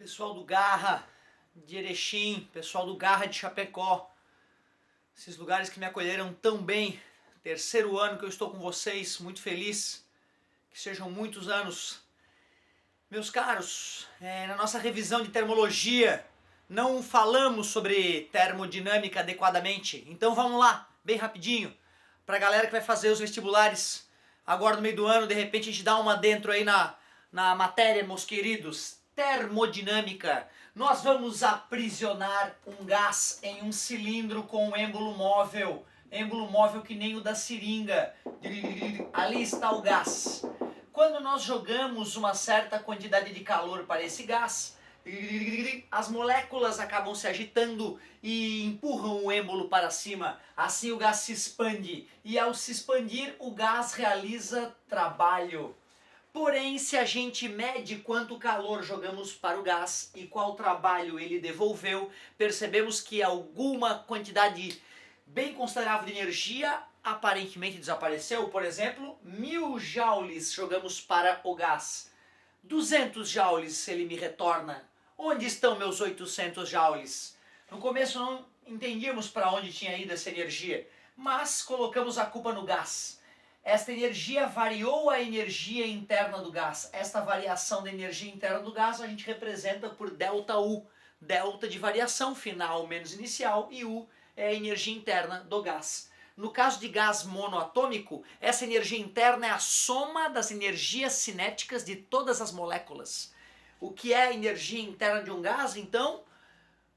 Pessoal do Garra de Erechim, pessoal do Garra de Chapecó, esses lugares que me acolheram tão bem. Terceiro ano que eu estou com vocês, muito feliz, que sejam muitos anos. Meus caros, na nossa revisão de termologia, não falamos sobre termodinâmica adequadamente, então vamos lá, bem rapidinho, para a galera que vai fazer os vestibulares agora no meio do ano, de repente a gente dá uma dentro aí na matéria, meus queridos. Termodinâmica. Nós vamos aprisionar um gás em um cilindro com êmbolo móvel que nem o da seringa. Ali está o gás. Quando nós jogamos uma certa quantidade de calor para esse gás, as moléculas acabam se agitando e empurram o êmbolo para cima. Assim o gás se expande e ao se expandir o gás realiza trabalho. Porém, se a gente mede quanto calor jogamos para o gás e qual trabalho ele devolveu, percebemos que alguma quantidade bem considerável de energia aparentemente desapareceu. Por exemplo, 1000 joules jogamos para o gás. 200 joules ele me retorna. Onde estão meus 800 joules? No começo não entendíamos para onde tinha ido essa energia, mas colocamos a culpa no gás. Esta energia variou a energia interna do gás. Esta variação da energia interna do gás a gente representa por ΔU. Delta de variação final menos inicial e U é a energia interna do gás. No caso de gás monoatômico, essa energia interna é a soma das energias cinéticas de todas as moléculas. O que é a energia interna de um gás, então?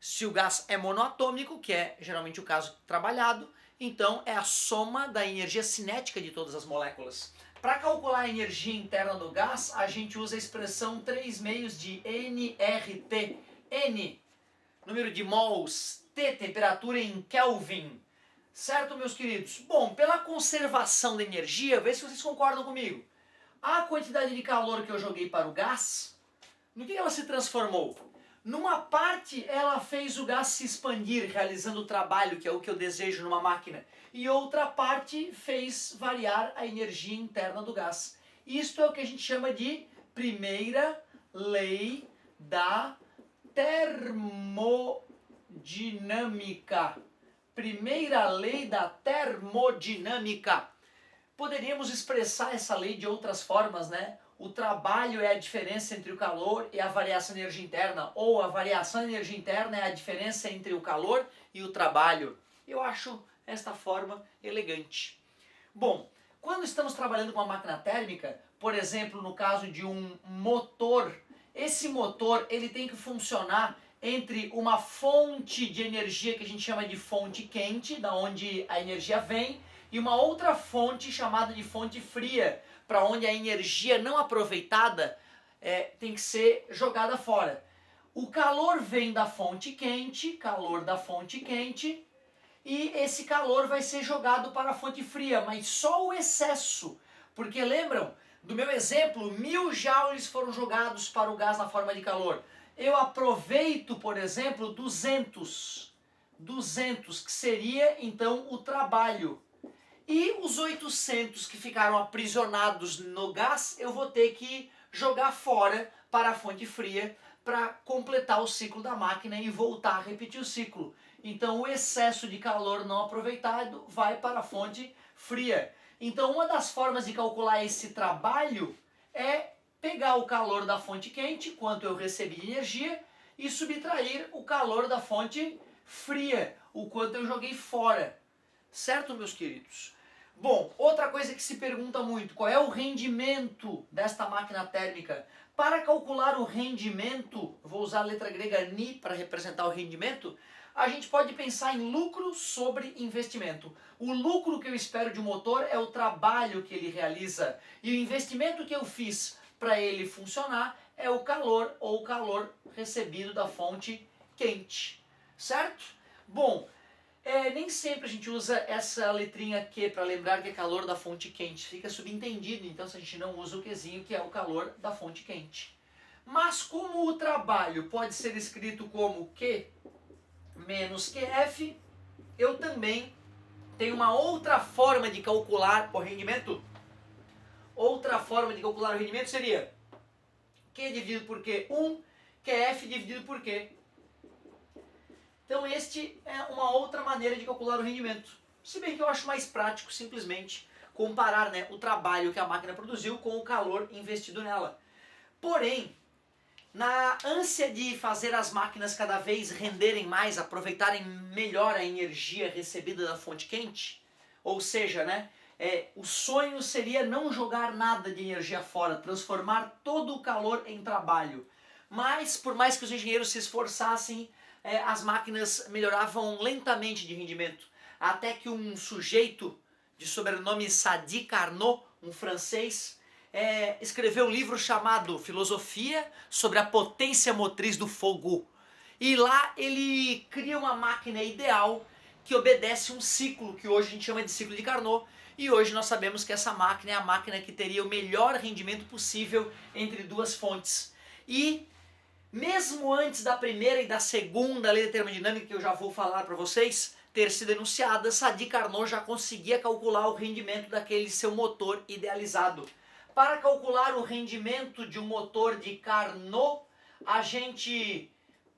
Se o gás é monoatômico, que é geralmente o caso trabalhado, então é a soma da energia cinética de todas as moléculas. Para calcular a energia interna do gás, a gente usa a expressão 3 meios de nRT. N, número de mols, T, temperatura em Kelvin. Certo, meus queridos? Bom, pela conservação da energia, vê se vocês concordam comigo. A quantidade de calor que eu joguei para o gás, no que ela se transformou? Numa parte ela fez o gás se expandir, realizando o trabalho, que é o que eu desejo numa máquina. E outra parte fez variar a energia interna do gás. Isto é o que a gente chama de primeira lei da termodinâmica. Primeira lei da termodinâmica. Poderíamos expressar essa lei de outras formas, né? O trabalho é a diferença entre o calor e a variação de energia interna, ou a variação de energia interna é a diferença entre o calor e o trabalho. Eu acho esta forma elegante. Bom, quando estamos trabalhando com uma máquina térmica, por exemplo, no caso de um motor, esse motor ele tem que funcionar entre uma fonte de energia que a gente chama de fonte quente, da onde a energia vem, e uma outra fonte chamada de fonte fria, para onde a energia não aproveitada tem que ser jogada fora. O calor vem da fonte quente, calor da fonte quente, e esse calor vai ser jogado para a fonte fria, mas só o excesso. Porque lembram do meu exemplo, 1000 joules foram jogados para o gás na forma de calor. Eu aproveito, por exemplo, 200, que seria então o trabalho. E os 800 que ficaram aprisionados no gás, eu vou ter que jogar fora para a fonte fria para completar o ciclo da máquina e voltar a repetir o ciclo. Então o excesso de calor não aproveitado vai para a fonte fria. Então uma das formas de calcular esse trabalho é pegar o calor da fonte quente, quanto eu recebi de energia, e subtrair o calor da fonte fria, o quanto eu joguei fora. Certo, meus queridos? Bom, outra coisa que se pergunta muito, qual é o rendimento desta máquina térmica? Para calcular o rendimento, vou usar a letra grega ni para representar o rendimento, a gente pode pensar em lucro sobre investimento. O lucro que eu espero de um motor é o trabalho que ele realiza, e o investimento que eu fiz para ele funcionar é o calor ou o calor recebido da fonte quente. Certo? Bom, nem sempre a gente usa essa letrinha Q para lembrar que é calor da fonte quente. Fica subentendido, então, se a gente não usa o Qzinho, que é o calor da fonte quente. Mas como o trabalho pode ser escrito como Q menos QF, eu também tenho uma outra forma de calcular o rendimento. Outra forma de calcular o rendimento seria Q dividido por Q1, que é F dividido por Q. Então este é uma outra maneira de calcular o rendimento. Se bem que eu acho mais prático simplesmente comparar, né, o trabalho que a máquina produziu com o calor investido nela. Porém, na ânsia de fazer as máquinas cada vez renderem mais, aproveitarem melhor a energia recebida da fonte quente, ou seja, né, o sonho seria não jogar nada de energia fora, transformar todo o calor em trabalho. Mas, por mais que os engenheiros se esforçassem, as máquinas melhoravam lentamente de rendimento, até que um sujeito de sobrenome Sadi Carnot, um francês, escreveu um livro chamado Filosofia sobre a Potência Motriz do Fogo. E lá ele cria uma máquina ideal que obedece um ciclo que hoje a gente chama de ciclo de Carnot, e hoje nós sabemos que essa máquina é a máquina que teria o melhor rendimento possível entre duas fontes. E mesmo antes da primeira e da segunda lei da termodinâmica, que eu já vou falar para vocês, ter sido enunciada, Sadi Carnot já conseguia calcular o rendimento daquele seu motor idealizado. Para calcular o rendimento de um motor de Carnot, a gente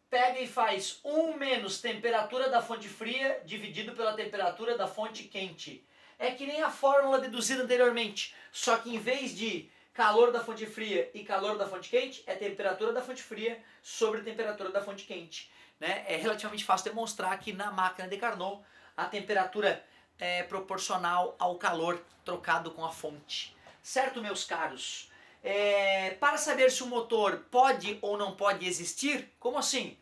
pega e faz 1 menos temperatura da fonte fria dividido pela temperatura da fonte quente. É que nem a fórmula deduzida anteriormente, só que em vez de calor da fonte fria e calor da fonte quente, é temperatura da fonte fria sobre temperatura da fonte quente. Né? É relativamente fácil demonstrar que na máquina de Carnot a temperatura é proporcional ao calor trocado com a fonte. Certo, meus caros? Para saber se o motor pode ou não pode existir, como assim?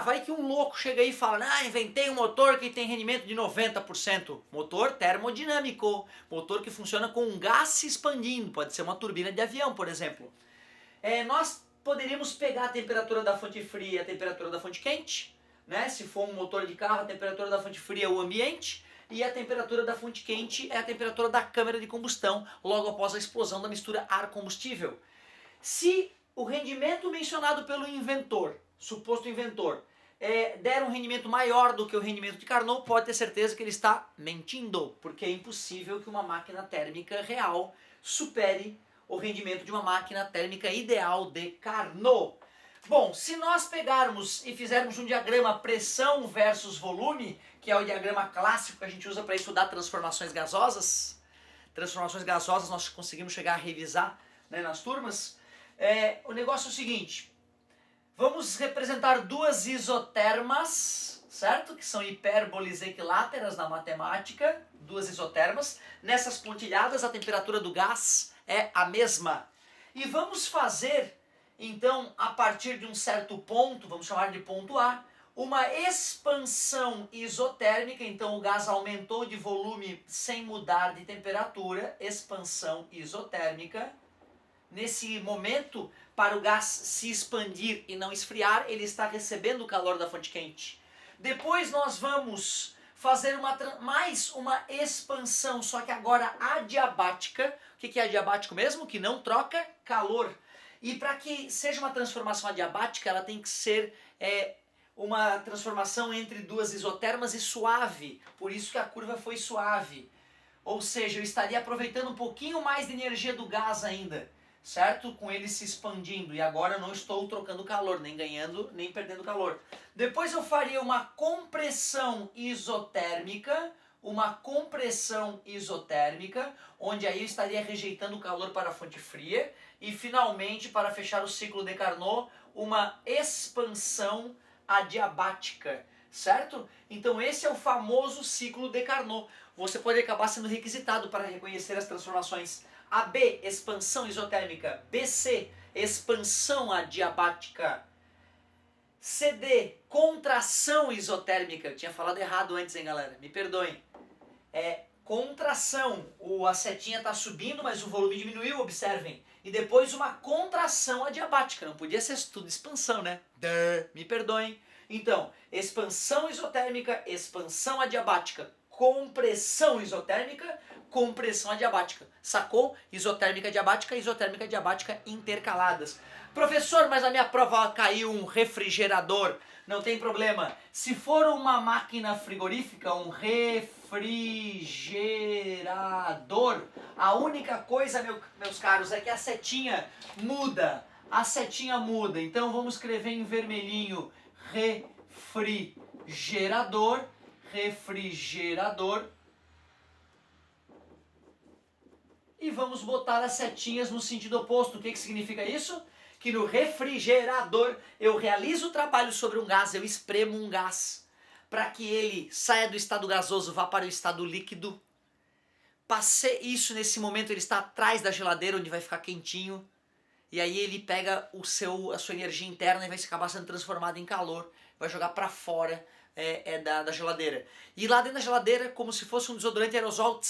Vai que um louco chega aí e fala, inventei um motor que tem rendimento de 90%. Motor termodinâmico, motor que funciona com um gás se expandindo, pode ser uma turbina de avião, por exemplo. Nós poderíamos pegar a temperatura da fonte fria e a temperatura da fonte quente, né? Se for um motor de carro, a temperatura da fonte fria é o ambiente, e a temperatura da fonte quente é a temperatura da câmara de combustão, logo após a explosão da mistura ar-combustível. Se o rendimento mencionado pelo inventor, suposto inventor, der um rendimento maior do que o rendimento de Carnot, pode ter certeza que ele está mentindo, porque é impossível que uma máquina térmica real supere o rendimento de uma máquina térmica ideal de Carnot. Bom, se nós pegarmos e fizermos um diagrama pressão versus volume, que é o diagrama clássico que a gente usa para estudar transformações gasosas, nós conseguimos chegar a revisar, né, nas turmas, o negócio é o seguinte, vamos representar duas isotermas, certo? Que são hipérboles equiláteras na matemática, duas isotermas. Nessas pontilhadas a temperatura do gás é a mesma. E vamos fazer, então, a partir de um certo ponto, vamos chamar de ponto A, uma expansão isotérmica, então o gás aumentou de volume sem mudar de temperatura, expansão isotérmica. Nesse momento, para o gás se expandir e não esfriar, ele está recebendo o calor da fonte quente. Depois nós vamos fazer mais uma expansão, só que agora adiabática. O que é adiabático mesmo? Que não troca calor. E para que seja uma transformação adiabática, ela tem que ser uma transformação entre duas isotermas e suave. Por isso que a curva foi suave. Ou seja, eu estaria aproveitando um pouquinho mais de energia do gás ainda, certo? Com ele se expandindo, e agora eu não estou trocando calor, nem ganhando, nem perdendo calor. Depois eu faria uma compressão isotérmica, onde aí eu estaria rejeitando o calor para a fonte fria, e finalmente, para fechar o ciclo de Carnot, uma expansão adiabática, certo? Então esse é o famoso ciclo de Carnot. Você pode acabar sendo requisitado para reconhecer as transformações AB, expansão isotérmica, BC, expansão adiabática, CD, contração isotérmica. Eu tinha falado errado antes, hein, galera? Me perdoem. Contração. A setinha está subindo, mas o volume diminuiu, observem. E depois uma contração adiabática. Não podia ser tudo expansão, né? Me perdoem. Então, expansão isotérmica, expansão adiabática, compressão isotérmica, compressão adiabática. Sacou? Isotérmica adiabática intercaladas. Professor, mas na minha prova caiu um refrigerador. Não tem problema. Se for uma máquina frigorífica, um refrigerador, a única coisa, meus caros, é que a setinha muda a setinha muda. Então vamos escrever em vermelhinho refrigerador, refrigerador. E vamos botar as setinhas no sentido oposto. O que significa isso? Que no refrigerador eu realizo o trabalho sobre um gás, eu espremo um gás para que ele saia do estado gasoso, vá para o estado líquido. Passei isso nesse momento, ele está atrás da geladeira onde vai ficar quentinho. E aí ele pega a sua energia interna e vai acabar sendo transformado em calor, vai jogar para fora da geladeira. E lá dentro da geladeira, como se fosse um desodorante aerosol,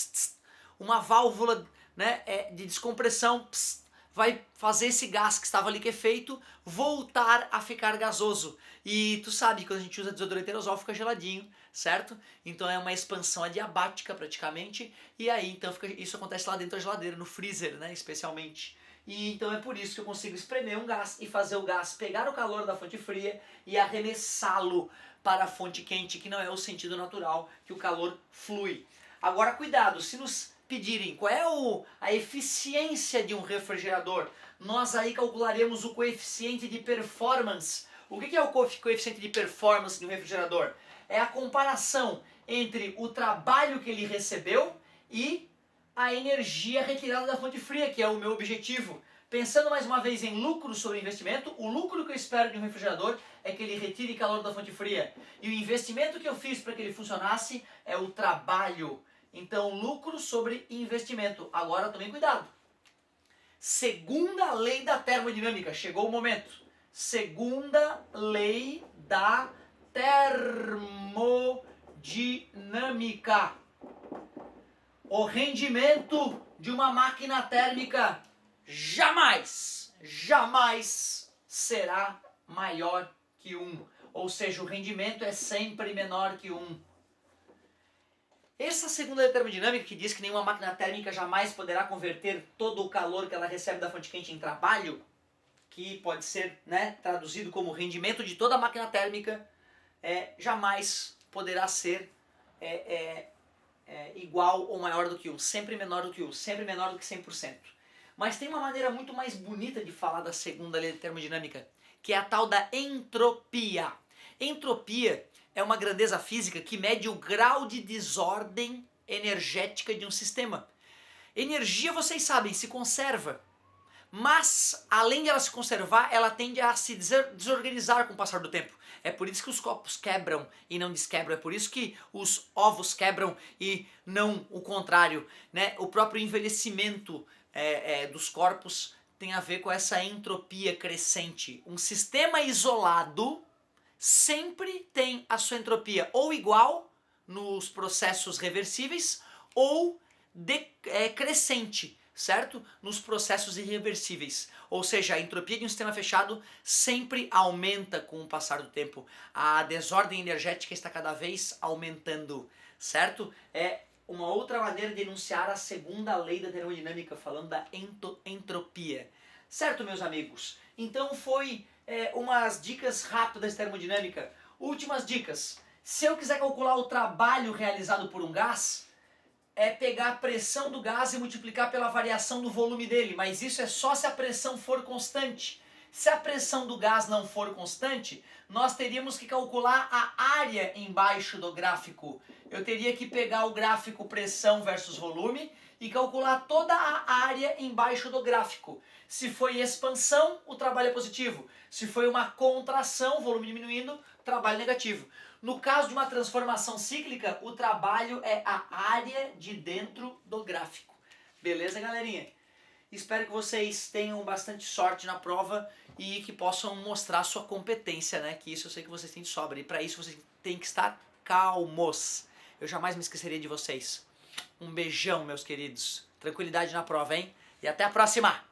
uma válvula, né, de descompressão, vai fazer esse gás que estava liquefeito voltar a ficar gasoso. E tu sabe que quando a gente usa desodorante aerosol fica geladinho, certo? Então é uma expansão adiabática praticamente, e aí então isso acontece lá dentro da geladeira, no freezer, né, especialmente. E então é por isso que eu consigo espremer um gás e fazer o gás pegar o calor da fonte fria e arremessá-lo para a fonte quente, que não é o sentido natural que o calor flui. Agora cuidado, se nos pedirem qual é a eficiência de um refrigerador, nós aí calcularemos o coeficiente de performance. O que é o coeficiente de performance de um refrigerador? É a comparação entre o trabalho que ele recebeu e a energia retirada da fonte fria, que é o meu objetivo. Pensando mais uma vez em lucro sobre investimento, o lucro que eu espero de um refrigerador é que ele retire calor da fonte fria. E o investimento que eu fiz para que ele funcionasse é o trabalho. Então, lucro sobre investimento. Agora, tomem cuidado. Segunda lei da termodinâmica. Chegou o momento. Segunda lei da termodinâmica. O rendimento de uma máquina térmica jamais será maior que 1. Ou seja, o rendimento é sempre menor que 1. Essa segunda lei da termodinâmica, que diz que nenhuma máquina térmica jamais poderá converter todo o calor que ela recebe da fonte quente em trabalho, que pode ser, né, traduzido como rendimento de toda a máquina térmica, jamais poderá ser igual ou maior do que 1, sempre menor do que 1, sempre menor do que 100%. Mas tem uma maneira muito mais bonita de falar da segunda lei da termodinâmica, que é a tal da entropia. Entropia é uma grandeza física que mede o grau de desordem energética de um sistema. Energia, vocês sabem, se conserva, mas além de ela se conservar, ela tende a se desorganizar com o passar do tempo. É por isso que os copos quebram e não desquebram, é por isso que os ovos quebram e não o contrário, né? O próprio envelhecimento dos corpos tem a ver com essa entropia crescente. Um sistema isolado sempre tem a sua entropia ou igual nos processos reversíveis ou crescente, certo? Nos processos irreversíveis. Ou seja, a entropia de um sistema fechado sempre aumenta com o passar do tempo. A desordem energética está cada vez aumentando, certo? É uma outra maneira de enunciar a segunda lei da termodinâmica, falando da entropia. Certo, meus amigos? Então foi umas dicas rápidas de termodinâmica. Últimas dicas. Se eu quiser calcular o trabalho realizado por um gás, é pegar a pressão do gás e multiplicar pela variação do volume dele, mas isso é só se a pressão for constante. Se a pressão do gás não for constante, nós teríamos que calcular a área embaixo do gráfico. Eu teria que pegar o gráfico pressão versus volume e calcular toda a área embaixo do gráfico. Se foi expansão, o trabalho é positivo. Se foi uma contração, volume diminuindo, trabalho negativo. No caso de uma transformação cíclica, o trabalho é a área de dentro do gráfico. Beleza, galerinha? Espero que vocês tenham bastante sorte na prova e que possam mostrar sua competência, né? Que isso eu sei que vocês têm de sobra. E para isso vocês têm que estar calmos. Eu jamais me esqueceria de vocês. Um beijão, meus queridos. Tranquilidade na prova, hein? E até a próxima!